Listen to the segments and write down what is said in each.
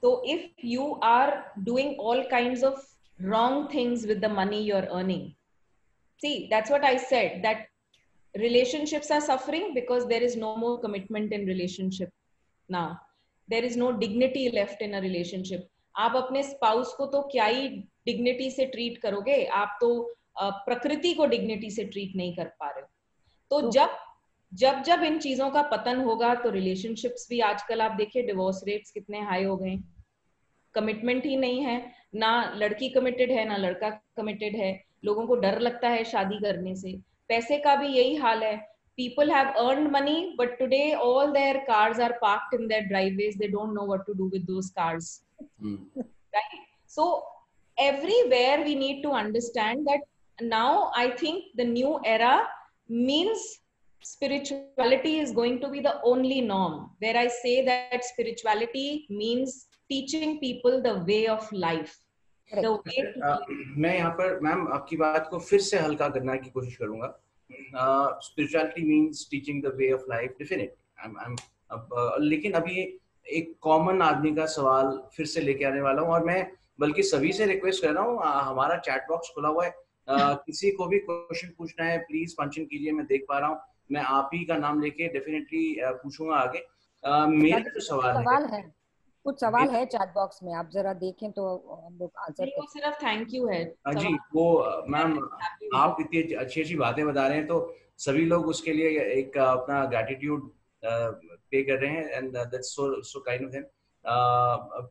So if you are doing all kinds of wrong things with the money you're earning, see, that's what I said, that relationships are suffering because there is no more commitment in relationship now. There is no dignity left in a relationship. आप अपने spouse को तो क्या ही dignity से treat करोगे, आप तो प्रकृति को डिग्निटी से ट्रीट नहीं कर पा रहे हो. तो जब जब जब इन चीजों का पतन होगा तो रिलेशनशिप्स भी, आजकल आप देखिए डिवोर्स रेट्स कितने हाई हो गए. कमिटमेंट ही नहीं है, ना लड़की कमिटेड है ना लड़का कमिटेड है. लोगों को डर लगता है शादी करने से. पैसे का भी यही हाल है. People have earned money, but today all their cars are parked in their driveways. They don't know what to do with those cars. Right? So everywhere we need to understand that now I think the new era means spirituality is going to be the only norm, where I say that spirituality means teaching people the way of life. The way मैं यहाँ पर ma'am आपकी बात को फिर से हल्का करने की कोशिश करूंगा. Spirituality means teaching the way of life, definitely. लेकिन अभी एक कॉमन आदमी का सवाल फिर से लेके आने वाला हूँ, और मैं बल्कि सभी से रिक्वेस्ट कर रहा हूँ, हमारा चैट बॉक्स खुला हुआ है. किसी को भी क्वेश्चन पूछना है प्लीज पंच इन कीजिए. मैं देख पा रहा हूँ, मैं आप ही का नाम लेके डेफिनेटली पूछूंगा आगे. मेरा जो सवाल है, कुछ सवाल है चैट बॉक्स में, आप जरा देखें तो हम लोग आंसर कर. सिर्फ थैंक यू है जी. वो मैम आप इतनी अच्छी अच्छी बातें बता रहे हैं तो सभी लोग उसके लिए एक अपना ग्रैटिट्यूड पे कर रहे हैं, and that's so kind of him.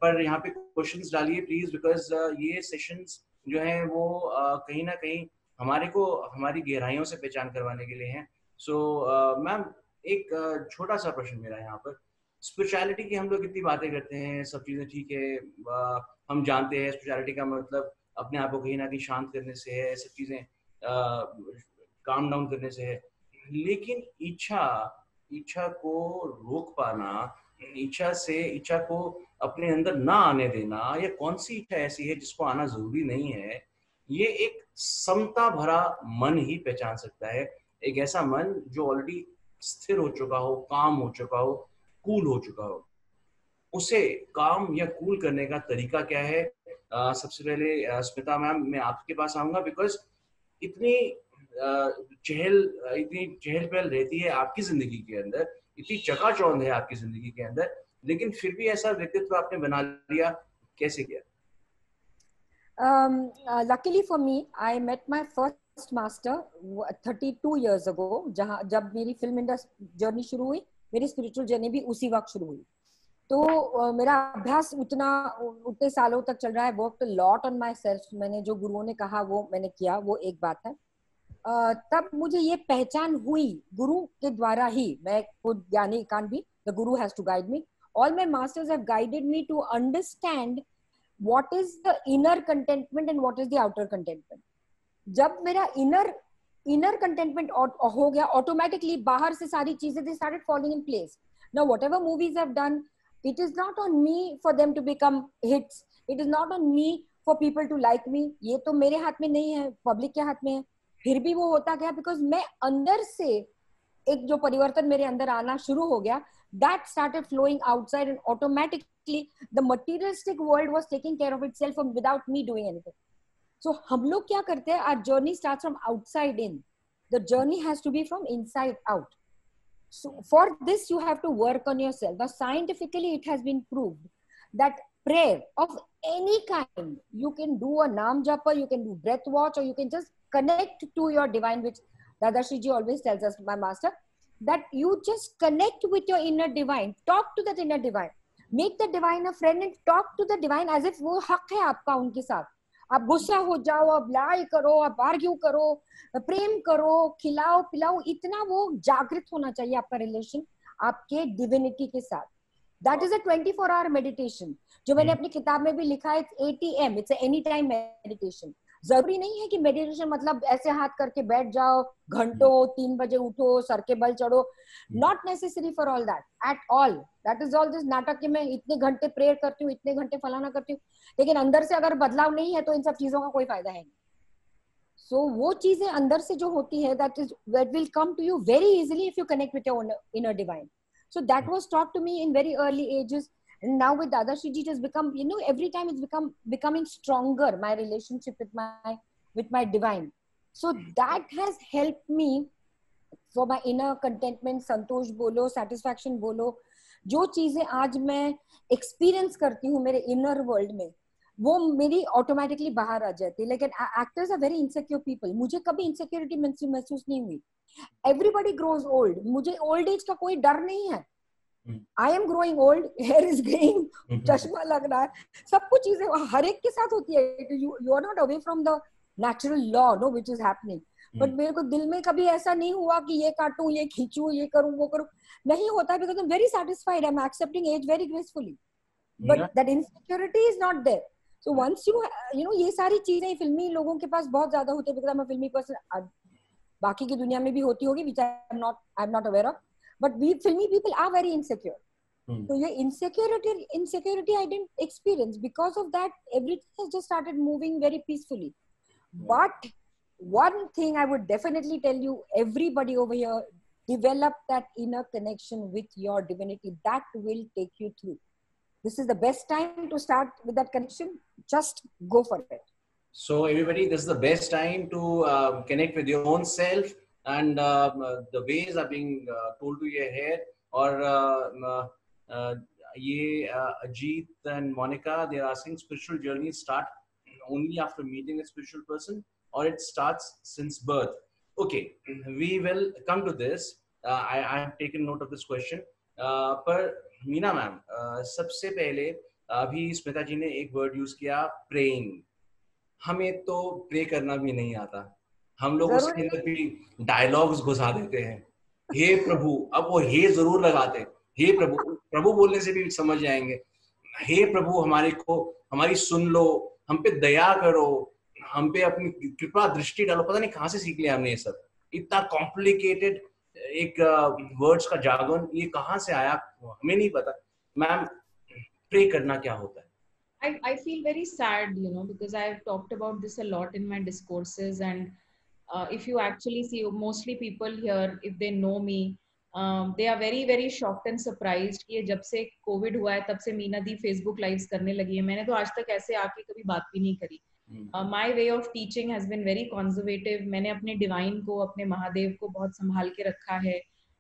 पर यहाँ पे क्वेश्चंस डालिए प्लीज, बिकॉज ये सेशंस जो हैं वो कहीं ना कहीं हमारे को हमारी गहराइयों से पहचान करवाने के लिए हैं. सो मैम एक छोटा सा प्रश्न मेरा यहाँ पर. स्पिरिचुअलिटी की हम लोग इतनी बातें करते हैं, सब चीजें ठीक है, हम जानते हैं स्पिरिचुअलिटी का मतलब अपने आप को कहीं ना कहीं शांत करने से है, सब चीजें काम डाउन करने से है. लेकिन इच्छा को रोक पाना, इच्छा को अपने अंदर ना आने देना, या कौन सी इच्छा ऐसी है जिसको आना जरूरी नहीं है, ये एक समता भरा मन ही पहचान सकता है. एक ऐसा मन जो ऑलरेडी स्थिर हो चुका हो, काम हो चुका हो, कूल हो चुका हो. उसे काम या कूल करने का तरीका क्या है? सबसे पहले स्मिता मैम मैं आपके पास आऊंगा, बिकॉज इतनी चहल पहल रहती है आपकी जिंदगी के अंदर, इतनी चकाचौंध है आपकी जिंदगी के अंदर, लेकिन फिर भी ऐसा व्यक्तित्व आपने बना लिया, कैसे किया? Luckily for me, I met my first master 32 years ago. जब मेरी फिल्म इंडस्ट्री जर्नी शुरू हुई, मेरी स्पिरिचुअल जर्नी भी उसी वक्त शुरू हुई. तो मेरा अभ्यास उतने सालों तक चल रहा है. Work lot on my self. मैंने जो गुरुओं ने कहा वो मैंने किया, वो एक बात है. तब मुझे ये पहचान हुई गुरु के द्वारा ही. मैं खुद ज्ञानी कान भी, the guru has to guide me. All my masters have guided me to understand what is the inner contentment and what is the outer contentment. जब मेरा inner contentment हो गया, automatically बाहर से सारी चीजें they started falling in place. Now whatever movies I've done, it is not on me for them to become hits. It is not on me for people to like me. ये तो मेरे हाथ में नहीं है, पब्लिक के हाथ में है. फिर भी वो होता गया because मैं अंदर से एक जो परिवर्तन मेरे अंदर आना शुरू हो गया, that started flowing outside, and automatically the materialistic world was taking care of itself without me doing anything. So हम लोग क्या करते हैं? Our journey starts from outside in. The journey has to be from inside out. So for this you have to work on yourself. Now scientifically it has been proved that prayer of any kind, you can do a naam japa, you can do breath watch, or you can just connect to your divine, which Dadashi ji always tells us, my master, that you just connect with your inner divine. Talk to that inner divine. Make the divine a friend and talk to the divine as if वो हक है आपका उनके साथ. आप गुस्सा हो जाओ, आप लड़ाई करो, आप आर्ग्यू करो, प्रेम करो, खिलाओ पिलाओ, इतना वो जागृत होना चाहिए आपका रिलेशन आपके डिविनिटी के साथ. That is a 24-hour meditation. जो मैंने अपनी किताब में भी लिखा है, it's ATM, it's a anytime meditation. जरूरी नहीं है कि मेडिटेशन मतलब ऐसे हाथ करके बैठ जाओ घंटों, 3 बजे उठो, सर के बल चढ़ो. Not necessary for all that at all. That is all this नाटक कि मैं इतने घंटे प्रेयर करती हूँ, इतने घंटे फलाना करती हूँ, लेकिन अंदर से अगर बदलाव नहीं है तो इन सब चीजों का कोई फायदा है नहीं. सो वो चीजें अंदर से जो होती है, that will come to you very easily if you connect with your inner divine. So that was taught to me in very early ages. And now with Dadashi ji, it has become, you know, every time it's becoming stronger, my relationship with my divine. So that has helped me for my inner contentment, संतोष बोलो, satisfaction बोलो, जो चीजें आज मैं experience करती हूँ मेरे inner world में, वो मेरी automatically बाहर आ जाती है. लेकिन actors are very insecure people. मुझे कभी insecurity महसूस नहीं हुई. Everybody grows old. मुझे old age का कोई डर नहीं है. I am growing old, hair is graying, चश्मा लग रहा है, सब कुछ चीजें हर एक के साथ होती है. You are not away from the natural law, no, which is happening. But मेरे को दिल में कभी ऐसा नहीं हुआ कि ये काटूं, ये खींचूं, ये करूं, वो करूं, नहीं होता है. Because I'm very satisfied. I'm accepting age very gracefully. But that insecurity is not there. So once you know, ये सारी चीजें फिल्मी लोगों के पास बहुत ज्यादा होती है. Because I'm a filmy person. बाकी की दुनिया में भी होती होगी, which I'm not aware of. But we filmy people are very insecure. So ये insecurity I didn't experience. Because of that, everything has just started moving very peacefully. But one thing I would definitely tell you, everybody over here, develop that inner connection with your divinity. That will take you through. This is the best time to start with that connection. Just go for it. So everybody, this is the best time to connect with your own self, and the ways are being told to you here. Or ये Ajit and Monica, they are asking, spiritual journeys start only after meeting a spiritual person, or it starts since birth? Okay, we will come to this. I have taken note of this question. पर Meena ma'am, सबसे पहले अभी स्मिता जी ने एक word use किया, praying. हमें तो pray करना भी नहीं आता. हम लोग उसके अंदर भी डायलॉग्स घुसा देते हैं. हे प्रभु, अब वो हे जरूर लगाते हैं. हे प्रभु, प्रभु बोलने से भी समझ जाएंगे. हे प्रभु, हमारी सुन लो, हम पे दया करो, हम पे अपनी कृपा दृष्टि डालो. पता नहीं कहाँ से सीख लिया हमने ये सब. इतना कॉम्प्लिकेटेड एक वर्ड्स का जागरण, ये कहाँ से आया हमें नहीं पता. मैम, प्रे करना क्या होता है? I feel very sad, you know, because I've talked about this a lot in my discourses, and if you actually see, mostly people here, if they know me, they are very very shocked and surprised कि जब से Covid हुआ है तब से मीना दी Facebook lives करने लगी है. मैंने तो आज तक ऐसे आके कभी बात भी नहीं करी. My way of teaching has been very conservative. मैंने अपने डिवाइन को, अपने महादेव को बहुत संभाल के रखा है.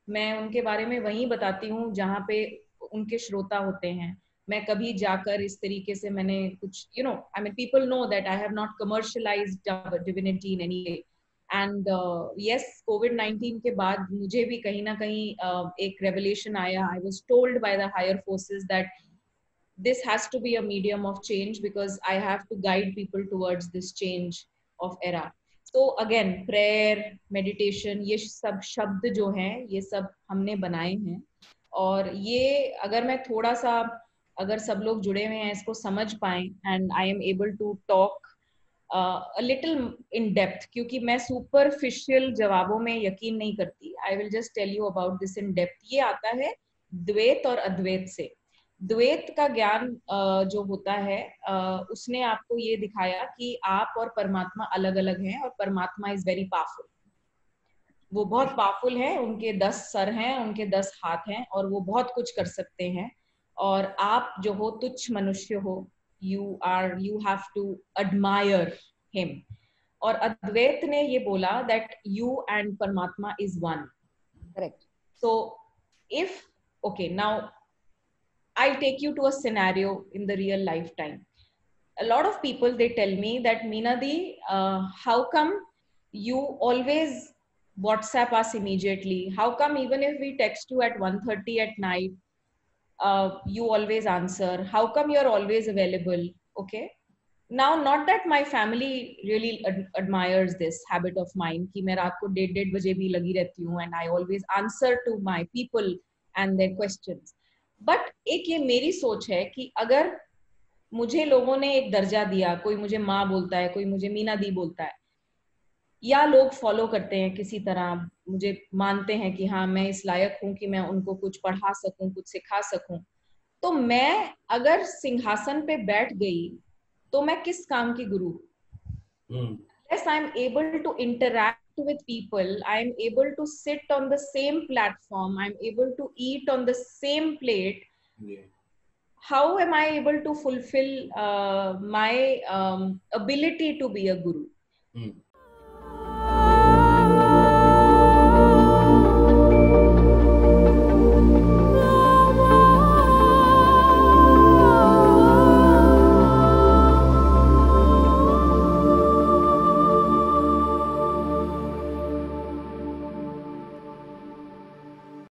मैं उनके बारे में वहीं बताती हूँ जहाँ पे उनके श्रोता होते हैं. मैं कभी जाकर इस तरीके से मैंने कुछ, you know, I mean, people know that I have not commercialized divinity in any way. And yes, COVID-19 के बाद मुझे भी कहीं ना कहीं एक revelation आया. I was told by the higher forces that this has to be a medium of change because I have to guide people towards this change of era. So again, prayer, meditation, ये सब शब्द जो हैं, ये सब हमने बनाए हैं. और ये अगर मैं थोड़ा सा, अगर सब लोग जुड़े हुए हैं, इसको समझ पाएं, and I am able to talk a little in depth, क्योंकि मैं superficial जवाबों में यकीन नहीं करती. I will just tell you about this in depth. ये आता है द्वैत और अद्वैत से. द्वैत का ज्ञान जो होता है, उसने आपको ये दिखाया कि आप और परमात्मा अलग अलग हैं, और परमात्मा इज वेरी पावरफुल. वो बहुत पावरफुल है. उनके 10 सर हैं, उनके 10 हाथ हैं, और वो बहुत कुछ कर सकते हैं. और आप जो हो, तुच्छ मनुष्य हो. you have to admire him. और अद्वैत ने ये बोला that you and परमात्मा is one. Correct. So if, okay, now I'll take you to a scenario in the real lifetime. A lot of people, they tell me that, Meena Di, how come you always WhatsApp us immediately? How come even if we text you at 1:30 at night, you always answer? How come you're always available? Okay. Now, not that my family really admires this habit of mine कि मैं रात को 1:30 बजे भी लगी रहती हूँ, and I always answer to my people and their questions. But एक ये मेरी सोच है कि अगर मुझे लोगों ने एक दर्जा दिया, कोई मुझे माँ बोलता है, कोई मुझे मीना दी बोलता है, या लोग फॉलो करते हैं किसी तरह, मुझे मानते हैं कि हाँ मैं इस लायक हूँ कि मैं उनको कुछ पढ़ा सकूं, कुछ सिखा सकूं, तो मैं अगर सिंहासन पे बैठ गई तो मैं किस काम की गुरु? Unless I am able to interact with people, I am able to sit on the same platform, I am able to eat on the same plate. how am I able to fulfill my ability to be a guru?